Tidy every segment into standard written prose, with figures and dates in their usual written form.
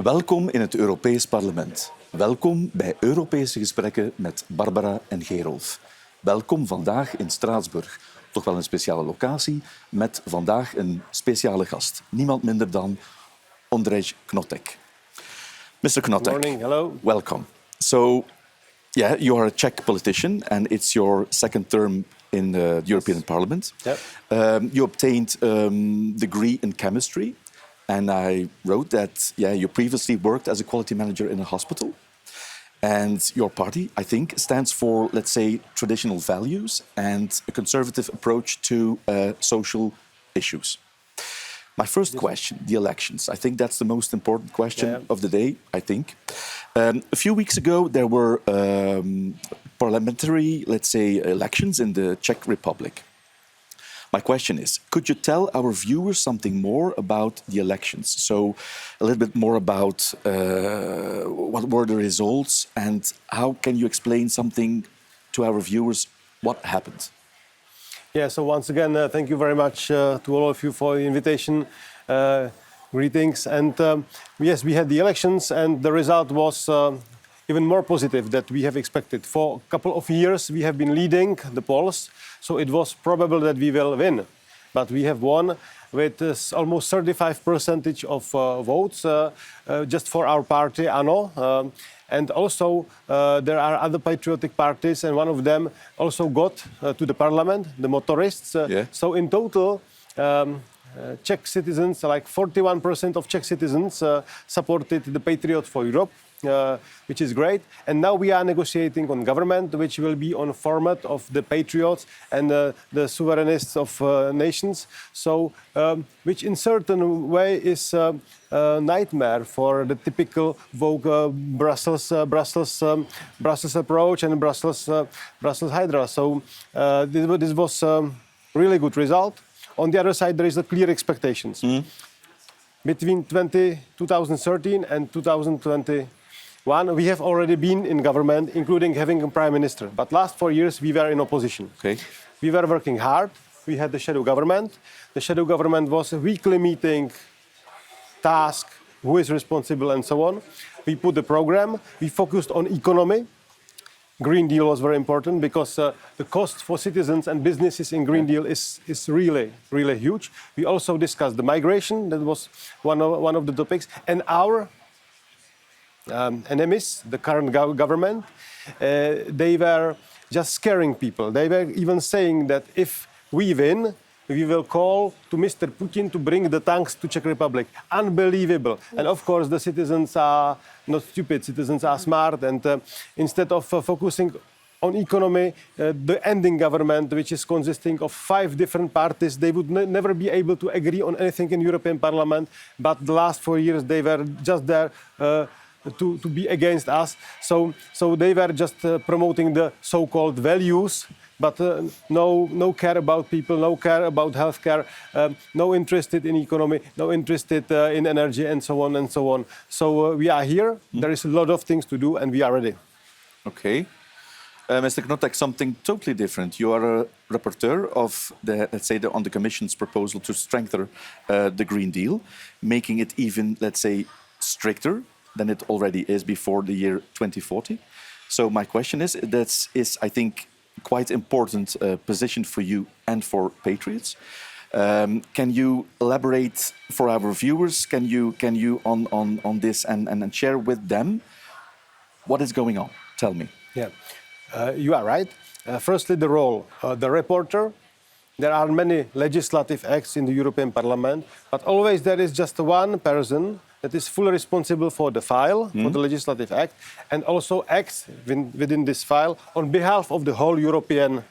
Welkom in het Europees Parlement. Welkom bij Europese Gesprekken met Barbara en Gerolf. Welkom vandaag in Straatsburg. Toch wel een speciale locatie met vandaag een speciale gast. Niemand minder dan Ondřej Knotek. Mr. Knotek, good morning, hello. Welcome. So, yeah, you are a Czech politician and it's your second term in the European Parliament. Yep. You obtained a degree in chemistry. And I wrote that, you previously worked as a quality manager in a hospital. And your party, I think, stands for, let's say, traditional values and a conservative approach to social issues. My first question, the elections. I think that's the most important question of the day, I think. A few weeks ago, there were parliamentary, let's say, elections in the Czech Republic. My question is, could you tell our viewers something more about the elections? So a little bit more about what were the results and how can you explain something to our viewers what happened? Yeah, so once again, thank you very much to all of you for the invitation. Greetings. And yes, we had the elections and the result was even more positive than we have expected. For a couple of years, we have been leading the polls, so it was probable that we will win. But we have won with almost 35% of votes just for our party, ANO. And also, there are other patriotic parties, and one of them also got to the parliament, the motorists. So in total, Czech citizens, like 41% of Czech citizens supported the Patriot for Europe. Which is great. And now we are negotiating on government, which will be on format of the patriots and the sovereignists of nations. So, which in certain way is a nightmare for the typical Vogue Brussels approach and Brussels Hydra. So this was a really good result. On the other side, there is a clear expectations. Between 2013 and 2021, we have already been in government, including having a prime minister. But last 4 years, we were in opposition. Okay. We were working hard. We had the shadow government. The shadow government was a weekly meeting, task, who is responsible, and so on. We put the program. We focused on economy. Green Deal was very important because the cost for citizens and businesses in Green Deal is really, really huge. We also discussed the migration. That was one of the topics. And our enemies, the current government, they were just scaring people. They were even saying that if we win, we will call to Mr. Putin to bring the tanks to Czech Republic. Unbelievable. And of course, the citizens are not stupid. Citizens are smart. And instead of focusing on economy, the ending government, which is consisting of 5 different parties, they would never be able to agree on anything in European Parliament. But the last 4 years, they were just there to be against us. So they were just promoting the so-called values, but no care about people, no care about healthcare, no interested in economy, no interested in energy, and so on and so on. So we are here. There is a lot of things to do, and we are ready. Okay. Mr. Knotek, something totally different. You are a rapporteur of on the Commission's proposal to strengthen the Green Deal, making it even, let's say, stricter than it already is before the year 2040. So my question is, I think, quite important position for you and for patriots. Can you elaborate for our viewers? Can you on this and share with them what is going on? Tell me. Yeah, you are right. Firstly, the role, the reporter. There are many legislative acts in the European Parliament, but always there is just one person that is fully responsible for the file, for the legislative act, and also acts within this file on behalf of the whole European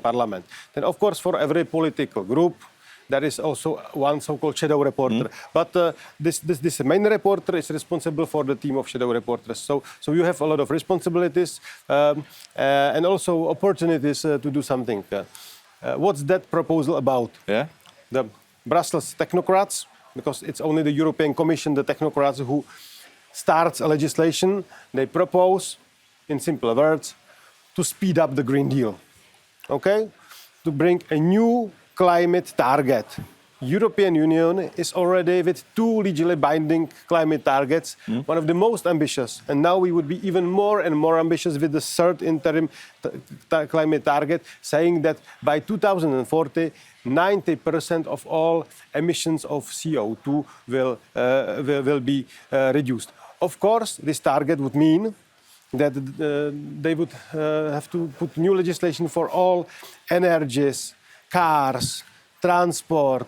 Parliament. Then, of course, for every political group, there is also one so-called shadow reporter. But this main reporter is responsible for the team of shadow reporters. So you have a lot of responsibilities and also opportunities to do something. What's that proposal about? Yeah. The Brussels technocrats, because it's only the European Commission, the technocrats, who starts a legislation. They propose, in simple words, to speed up the Green Deal. Okay? To bring a new climate target. European Union is already with 2 legally binding climate targets, one of the most ambitious. And now we would be even more and more ambitious with the third interim climate target, saying that by 2040, 90% of all emissions of CO2 will be reduced. Of course, this target would mean that they would have to put new legislation for all energies, cars, transport.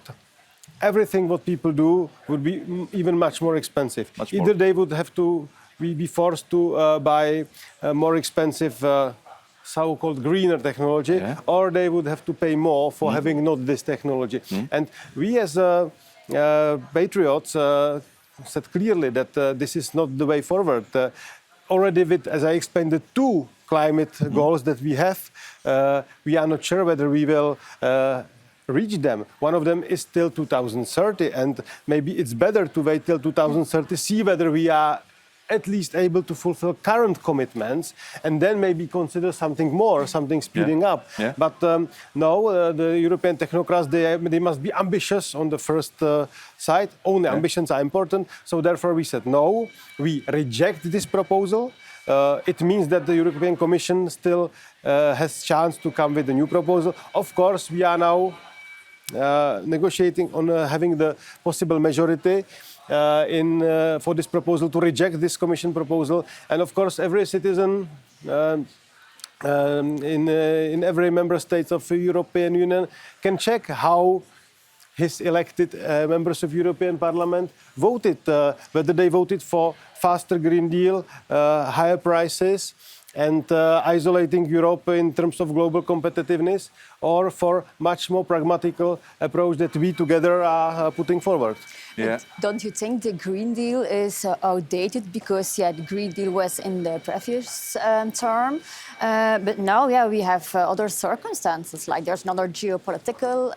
Everything what people do would be even much more expensive. Either they would have to be forced to buy more expensive so-called greener technology, or they would have to pay more for having not this technology. And we as patriots said clearly that this is not the way forward. Already with, as I explained, the 2 climate goals that we have, we are not sure whether we will reach them. One of them is till 2030, and maybe it's better to wait till 2030, see whether we are at least able to fulfill current commitments, and then maybe consider something more, something speeding up. But no, the European technocrats, they must be ambitious on the first side. Only ambitions are important. So therefore we said, no, we reject this proposal. It means that the European Commission still has chance to come with a new proposal. Of course, we are now negotiating on having the possible majority for this proposal, to reject this Commission proposal. And of course, every citizen in every member state of the European Union can check how his elected members of European Parliament voted, whether they voted for faster Green Deal, higher prices, and isolating Europe in terms of global competitiveness, or for much more pragmatical approach that we together are putting forward. Yeah. Don't you think the Green Deal is outdated? Because the Green Deal was in the previous term, but now we have other circumstances. Like there's another geopolitical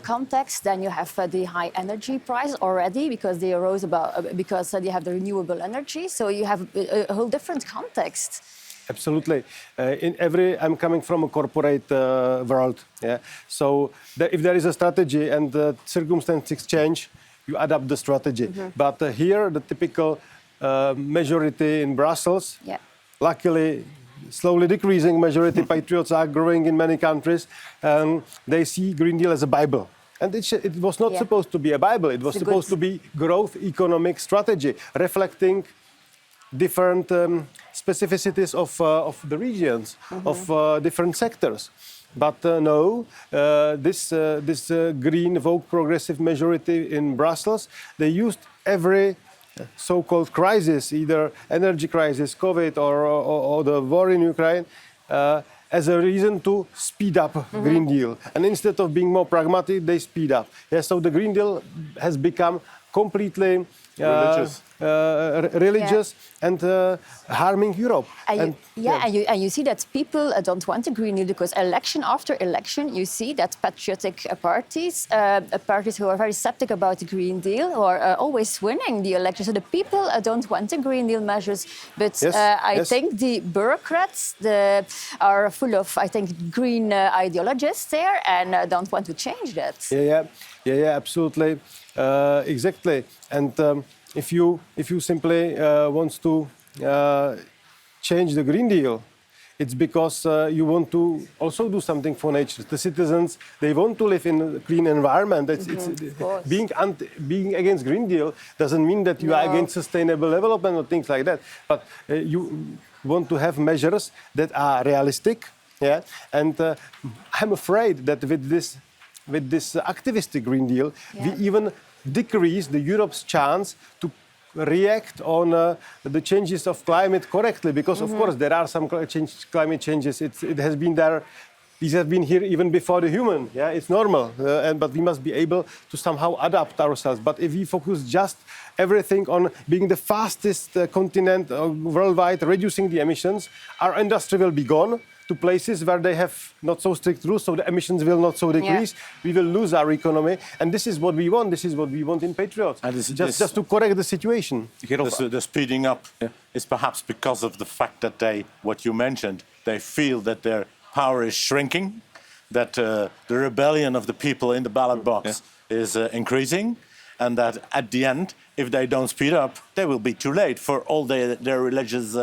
context. Then you have the high energy price already because they arose because you have the renewable energy. So you have a whole different context. Absolutely. I'm coming from a corporate world. So if there is a strategy and the circumstances change, you adapt the strategy. But here, the typical majority in Brussels, luckily, slowly decreasing majority patriots are growing in many countries, and they see Green Deal as a Bible. And it was not supposed to be a Bible. It was supposed to be growth economic strategy, reflecting different specificities of the regions, of different sectors. But no, this green, woke, progressive majority in Brussels, they used every so-called crisis, either energy crisis, COVID, or the war in Ukraine, as a reason to speed up Green Deal. And instead of being more pragmatic, they speed up. So the Green Deal has become completely religious and harming Europe. And you see that people don't want a Green Deal because election after election, you see that patriotic parties, parties who are very sceptic about the Green Deal, who are always winning the election. So the people don't want the Green Deal measures, but I think the bureaucrats are full of, I think, green ideologists there and don't want to change that. Yeah, absolutely. Exactly. And if you simply want to change the Green Deal, it's because you want to also do something for nature. The citizens, they want to live in a clean environment. Being against Green Deal doesn't mean that you are against sustainable development or things like that. But you want to have measures that are realistic. And I'm afraid that with this activistic Green Deal, we even decrease Europe's chance to react on the changes of climate correctly, because of course there are some climate changes. It has been there. These have been here even before the human. It's normal, but we must be able to somehow adapt ourselves. But if we focus just everything on being the fastest continent worldwide, reducing the emissions, our industry will be gone to places where they have not so strict rules, so the emissions will not so decrease. We will lose our economy, and this is what we want. This is what we want in Patriots. And just to correct the situation. The speeding up is perhaps because of the fact that what you mentioned, they feel that their power is shrinking, that the rebellion of the people in the ballot box is increasing, and that at the end, if they don't speed up, they will be too late for all their religious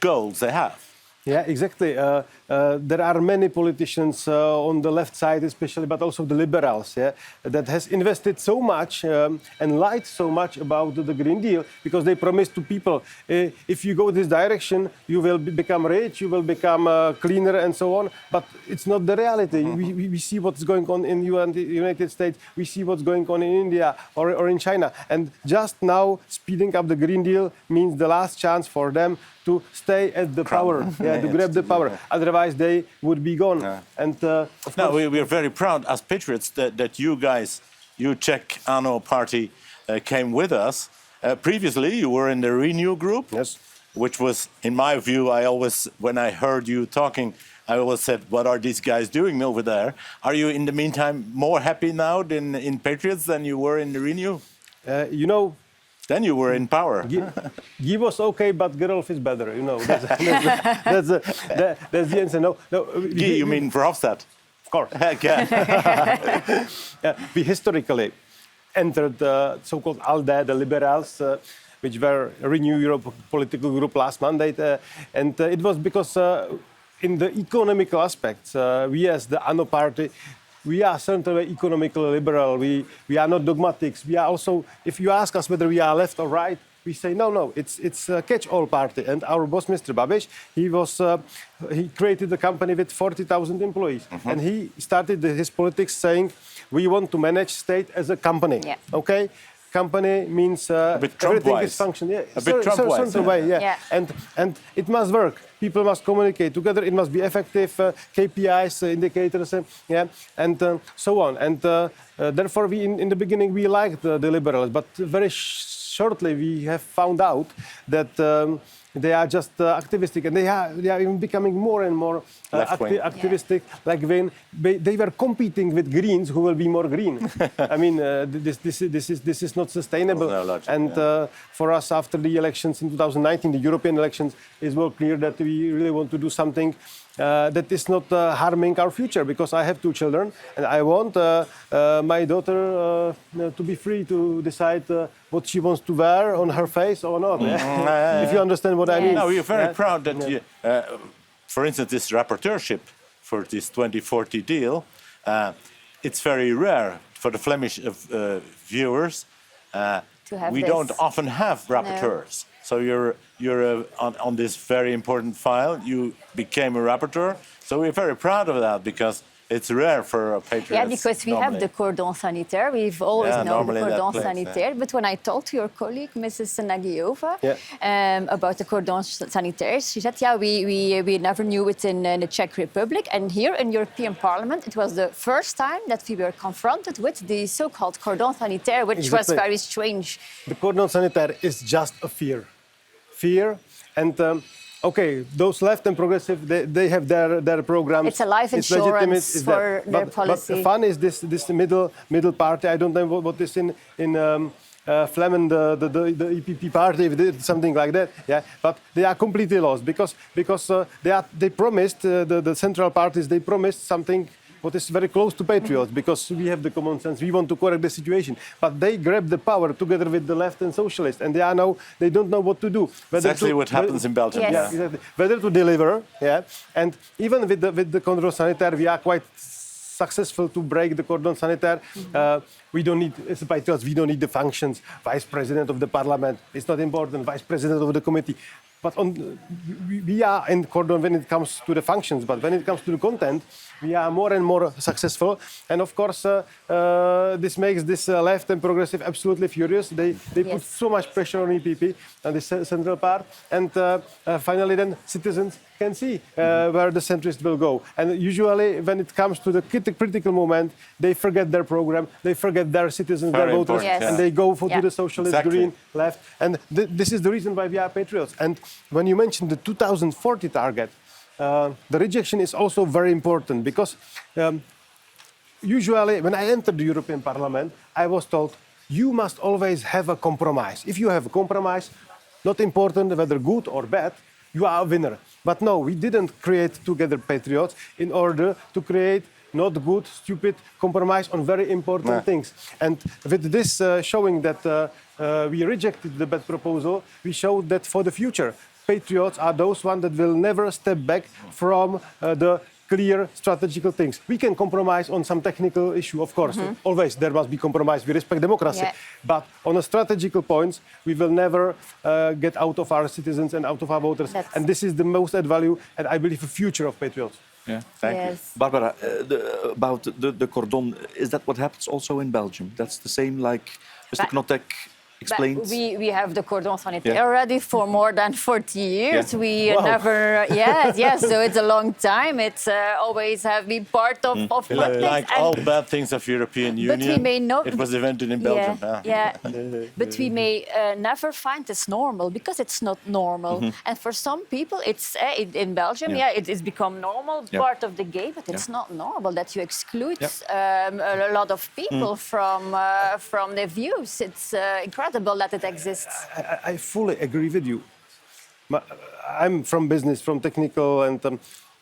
goals they have. Yeah, exactly. There are many politicians on the left side, especially, but also the liberals, that has invested so much and lied so much about the Green Deal because they promised to people, if you go this direction, you will become rich, you will become cleaner, and so on. But it's not the reality. We see what's going on in the United States. We see what's going on in India or in China. And just now, speeding up the Green Deal means the last chance for them to stay at the power, to grab the power. Otherwise, they would be gone. And of course, we are very proud as patriots that you guys, you Czech ANO party, came with us. Previously, you were in the Renew group, yes, which was, in my view, when I heard you talking, I always said, what are these guys doing over there? Are you, in the meantime, more happy now in Patriots than you were in the Renew? you know, Then you were in power. Guy was okay, but Gerolf is better. You know, that's the answer. No, Guy, you mean Verhofstadt? Of course. We historically entered the so-called ALDE, the liberals, which were Renew Europe political group last mandate, and it was because in the economical aspects, we as the ANO party, we are certainly economically liberal. We are not dogmatics. We are also, if you ask us whether we are left or right, we say no. It's a catch-all party. And our boss, Mr. Babiš, he created a company with 40,000 employees, and he started his politics saying, we want to manage state as a company. Yeah. Okay. Company means everything is functioning. Yeah, a bit Trump-wise. And it must work. People must communicate together. It must be effective. KPIs, indicators, and so on. And therefore, we in the beginning we liked the liberals, but very shortly we have found out that they are just activistic, and they are even becoming more and more activistic. Like when they were competing with Greens, who will be more green. I mean, this is not sustainable. No logic, and for us, after the elections in 2019, the European elections, it's well clear that we really want to do something that is not harming our future, because I have 2 children and I want my daughter to be free to decide what she wants to wear on her face or not. If you understand what I mean. No, we are very proud that, you, for instance, this rapporteurship for this 2040 deal, it's very rare for the Flemish viewers. We don't often have rapporteurs. No. So you're on this very important file. You became a rapporteur. So we're very proud of that, because it's rare for a patriot. Yeah, because we have the cordon sanitaire. We've always known the cordon sanitaire. But when I talked to your colleague, Mrs. Nagiova, about the cordon sanitaire, she said, we never knew it in the Czech Republic. And here in European Parliament, it was the first time that we were confronted with the so-called cordon sanitaire, which was very strange. The cordon sanitaire is just a fear. And okay, those left and progressive, they have their programs. It's a life insurance for their policy. But the fun is this middle party. I don't know what is in Fleming, the EPP party, if they did something like that. Yeah, but they are completely lost because they promised the central parties. They promised something what is very close to patriots, because we have the common sense. We want to correct the situation, but they grab the power together with the left and socialists, and they don't know what to do. Exactly what happens in Belgium. Yes. Yeah, exactly. Whether to deliver, and even with the cordon sanitaire, we are quite successful to break the cordon sanitaire. We don't need, as patriots, we don't need the functions. Vice president of the parliament, it's not important. Vice president of the committee. But we are in cordon when it comes to the functions, but when it comes to the content, we are more and more successful. And of course, this makes this left and progressive absolutely furious. They put so much pressure on EPP and the central part. And finally, then citizens can see where the centrists will go. And usually, when it comes to the critical moment, they forget their program, they forget their citizens, their voters, and they go to the socialist, green, left. And this is the reason why we are patriots. And when you mentioned the 2040 target, the rejection is also very important, because usually when I entered the European Parliament, I was told, you must always have a compromise. If you have a compromise, not important whether good or bad, you are a winner. But no, we didn't create Together Patriots in order to create not good, stupid, compromise on very important things. And with this showing that we rejected the bad proposal, we showed that for the future, patriots are those ones that will never step back from the clear strategical things. We can compromise on some technical issue, of course. Always there must be compromise. We respect democracy. Yeah. But on a strategical points, we will never get out of our citizens and out of our voters. And this is the most added value, and I believe the future of patriots. Yeah. Thank you. Yes. Barbara, about the cordon, is that what happens also in Belgium? That's the same like Mr. Knotek explained? But we have the cordon sanitaire Yeah. already for more than 40 years. Yeah. We Wow. never, yes, so it's a long time. It's always have been part of politics. Like all bad things of European Union, But we may not. it was invented in Belgium. Yeah. But we may never find this normal because it's not normal. And for some people, it's in Belgium. It has become normal, part of the game. But it's not normal that you exclude a lot of people from their views. It's incredible that it exists. I fully agree with you. I'm from business, from technical, and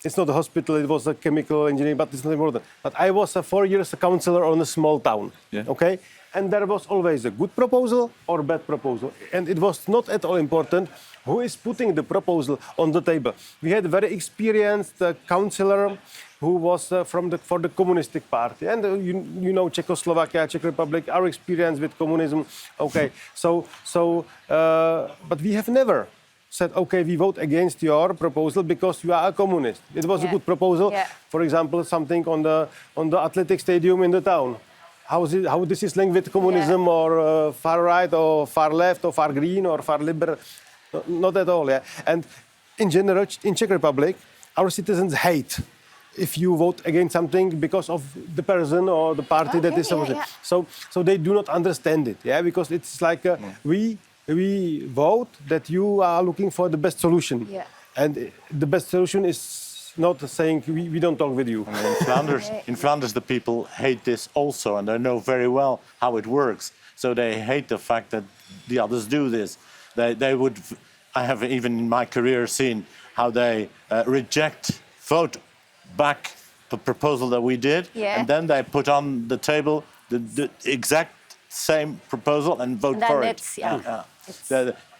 it's not a hospital, it was a chemical engineering, but it's not important. But I was 4 years a councillor on a small town, okay? And there was always a good proposal or bad proposal. And it was not at all important who is putting the proposal on the table. We had a very experienced councillor who was for the Communistic Party. And you know Czechoslovakia, Czech Republic, our experience with communism. Okay, but we have never said, okay, we vote against your proposal because you are a communist. It was a good proposal. For example, something on the athletic stadium in the town. How this is linked with communism or far right or far left or far green or far liberal? Not at all. And in general, in Czech Republic, our citizens hate if you vote against something because of the person or the party that is opposite. So they do not understand it. Because it's like we vote that you are looking for the best solution. And the best solution is not saying we don't talk with you. In Flanders, the people hate this also, and they know very well how it works. So they hate the fact that the others do this. They would. I have even in my career seen how they vote back the proposal that we did, and then they put on the table the exact same proposal and vote for it.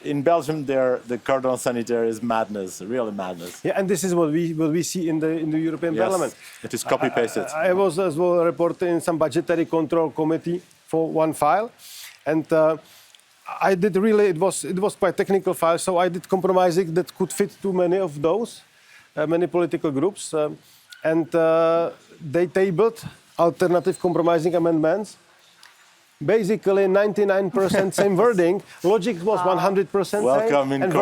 In Belgium, the cordon sanitaire is madness, really madness. And this is what we see in the European Parliament. It is copy-pasted. I was as well a reporter in some budgetary control committee for one file, and I did really. It was quite technical file, so I did compromising that could fit too many of those, many political groups, and they tabled alternative compromising amendments. Basically, 99% same wording. Logic was 100% same, Welcome in and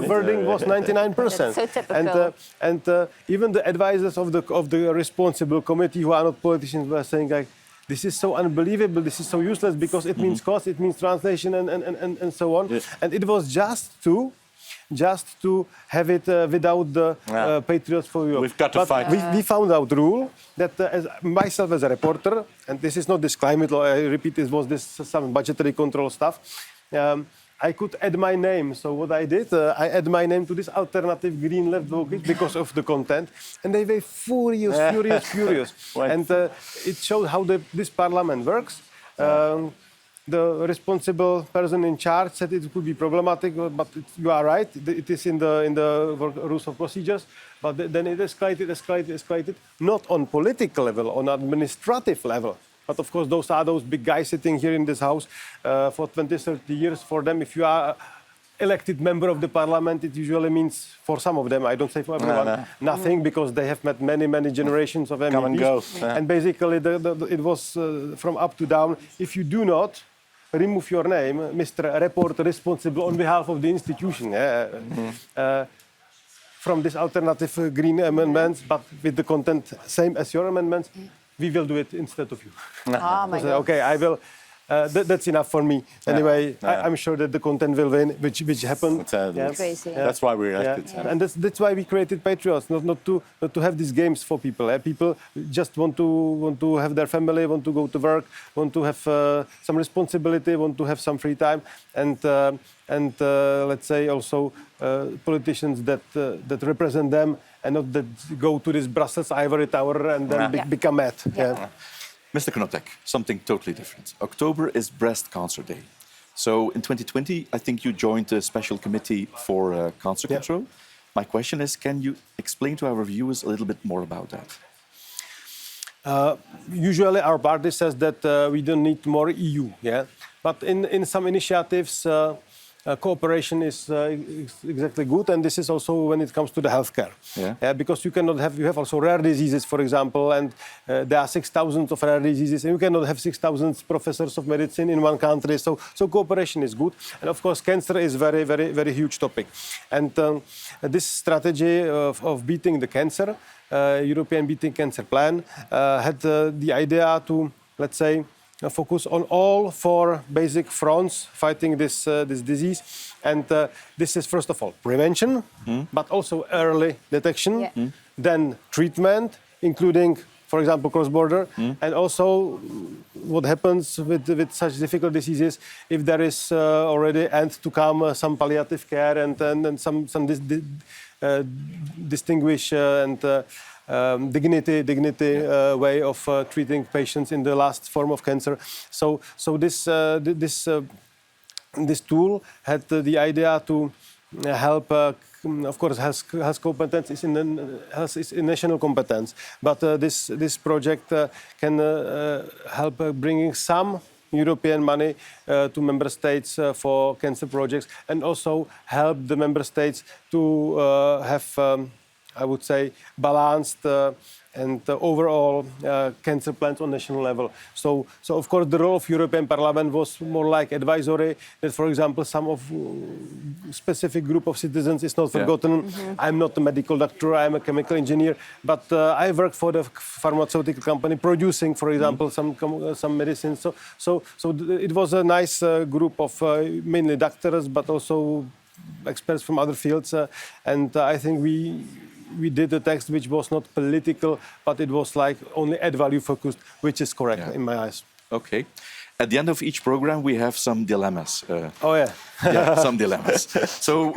wording was 99%. That's so typical. And even the advisors of the responsible committee, who are not politicians, were saying like, "This is so unbelievable. This is so useless because it means cost, it means translation, and so on." And it was just to have it without the Patriots for Europe. We've got to fight. We found out rule that myself as a reporter, and this is not this climate law, I repeat, some budgetary control stuff, I could add my name. So what I did, I add my name to this alternative green left vote because of the content, and they were furious. And it showed how this parliament works. The responsible person in charge said it could be problematic, but you are right. It is in the rules of procedures. But then it escalated, not on political level, on administrative level. But of course, those are those big guys sitting here in this house for 20, 30 years. For them, if you are elected member of the parliament, it usually means, for some of them, I don't say for everyone, nothing, because they have met many generations of MEPs. Come and go. And basically, it was from up to down. If you do not remove your name, Mr. Reporter responsible on behalf of the institution, from this alternative green amendments, but with the content same as your amendments, we will do it instead of you. Oh my God. Okay, I will that's enough for me. Anyway, I'm sure that the content will win, which happened. Crazy. That's why we elected. And that's why we created Patriots, not to have these games for people. People just want to have their family, want to go to work, want to have some responsibility, want to have some free time, and let's say also politicians that represent them and not that go to this Brussels ivory tower and then become mad. Mr. Knotek, something totally different. October is Breast Cancer Day. So in 2020, I think you joined the special committee for cancer control. My question is, can you explain to our viewers a little bit more about that? Usually our party says that we don't need more EU, but in some initiatives cooperation is exactly good, and this is also when it comes to the healthcare. Because you have also rare diseases, for example, and there are 6,000 of rare diseases, and you cannot have 6,000 professors of medicine in one country. So cooperation is good, and of course cancer is very, very, very huge topic. And this strategy of beating the cancer, European Beating Cancer Plan, had the idea to, let's say, focus on all 4 basic fronts fighting this disease. And this is, first of all, prevention, but also early detection, then treatment, including, for example, cross-border, and also what happens with such difficult diseases if there is already end to come some palliative care and some distinguished and dignity way of treating patients in the last form of cancer. So this tool had the idea to help. Of course, health competence is in national competence, but this project can help bringing some European money to member states for cancer projects, and also help the member states to have. I would say, balanced and overall cancer plans on national level. So of course, the role of European Parliament was more like advisory, that, for example, some of specific group of citizens is not forgotten. I'm not a medical doctor, I'm a chemical engineer, but I work for the pharmaceutical company producing, for example, some medicines. So it was a nice group of mainly doctors, but also experts from other fields, and I think we did a text which was not political, but it was like only add value focused, which is correct in my eyes. Okay. At the end of each program, we have some dilemmas. Some dilemmas. So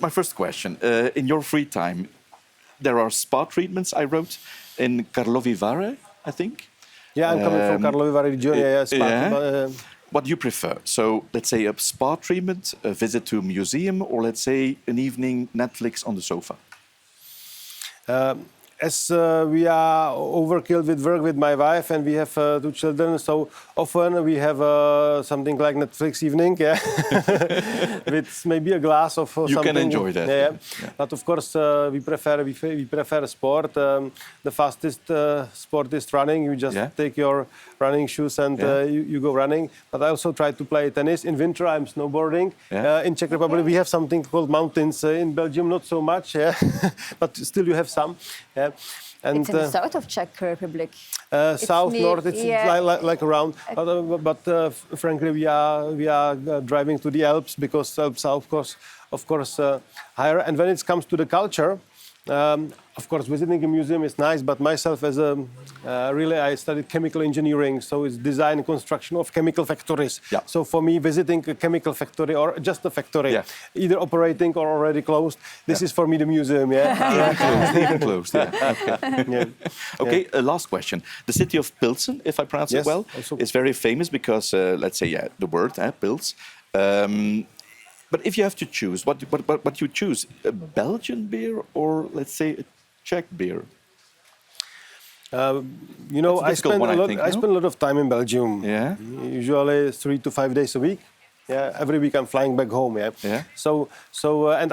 my first question. In your free time, there are spa treatments, I wrote, in Karlovy Vary, I think? Yeah, I'm coming from Karlovy Vary region. Spa. What do you prefer? So let's say a spa treatment, a visit to a museum, or let's say an evening Netflix on the sofa? As we are overkilled with work with my wife and we have 2 children, so often we have something like Netflix evening, with maybe a glass of something. You can enjoy that. But of course, we prefer sport. The fastest sport is running. You just take your running shoes and you go running. But I also try to play tennis. In winter, I'm snowboarding. In Czech Republic, we have something called mountains. In Belgium, not so much, but still you have some. And it's in the south of Czech Republic. South, north, it's like around. But frankly, we are driving to the Alps because Alps are, of course, higher. And when it comes to the culture, of course, visiting a museum is nice, but myself as I studied chemical engineering, so it's design and construction of chemical factories. So for me, visiting a chemical factory or just a factory, either operating or already closed, this is for me the museum. Even closed. Okay, last question. The city of Pilsen, if I pronounce it well, is very famous because, let's say, the word, Pils. But if you have to choose, what you choose, a Belgian beer or, let's say, a Czech beer? I spend a lot of time in Belgium. Usually 3 to 5 days a week. Every week I'm flying back home. So and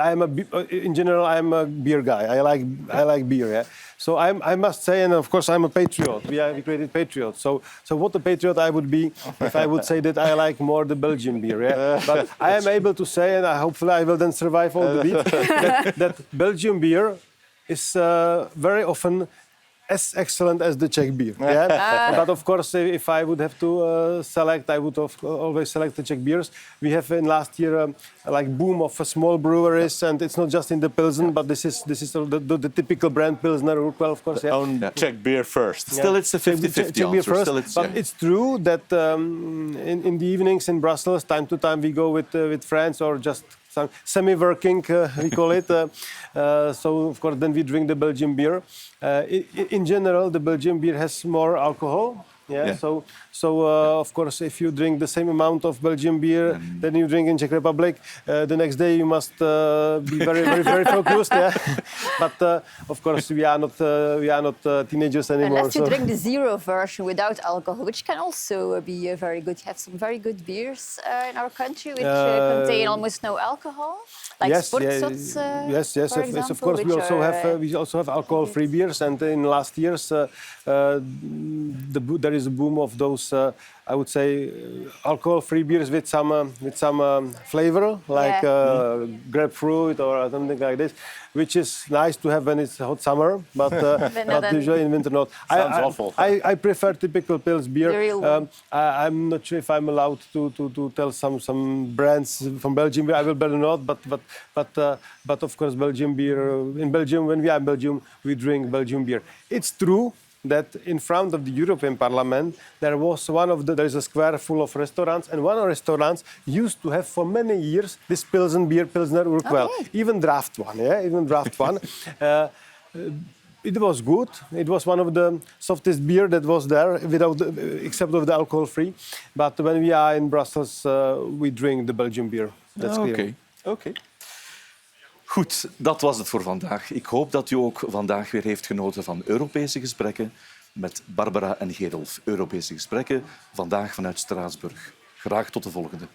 in general I'm a beer guy. I like beer. So I must say, and of course I'm a patriot. We created Patriots. So what a patriot I would be if I would say that I like more the Belgian beer. But I am able to say, and hopefully I will then survive all the week, that Belgian beer is very often as excellent as the Czech beer. Yeah? But of course, if I would have to select, I would always select the Czech beers. We have in last year like boom of small breweries, and it's not just in the Pilsen, but this is the typical brand Pilsner Urquell, of course. Own Czech beer first. Still, it's a 50-50 Czech beer answer. first, Still, it's, but it's true that in the evenings in Brussels, time to time we go with friends or just some semi-working, we call it. So, of course, then we drink the Belgian beer. In general, the Belgian beer has more alcohol. Yeah. So of course, if you drink the same amount of Belgian beer than you drink in Czech Republic, the next day you must be very focused. Yeah. But of course, we are not teenagers anymore. Unless you drink the zero version without alcohol, which can also be very good. You have some very good beers in our country which contain almost no alcohol, like Sportsots. Yes. For example, Of course, we also have alcohol-free beers, and in last years there is a boom of those. I would say alcohol-free beers with some flavor, like grapefruit or something like this, which is nice to have when it's hot summer, but not usually in winter. Not. Sounds awful. I prefer typical Pils beer. The real one. I'm not sure if I'm allowed to tell some brands from Belgium. I will better not. But of course, Belgian beer. In Belgium, when we are in Belgium, we drink Belgian beer. It's true that in front of the European Parliament there is a square full of restaurants, and one of the restaurants used to have for many years this Pilsen beer, Pilsner Urquell, even draft one. It was good. It was one of the softest beer that was there, except of the alcohol-free. But when we are in Brussels, we drink the Belgian beer. That's clear. Oké. Goed, dat was het voor vandaag. Ik hoop dat u ook vandaag weer heeft genoten van Europese Gesprekken met Barbara en Gerolf. Europese Gesprekken, vandaag vanuit Straatsburg. Graag tot de volgende.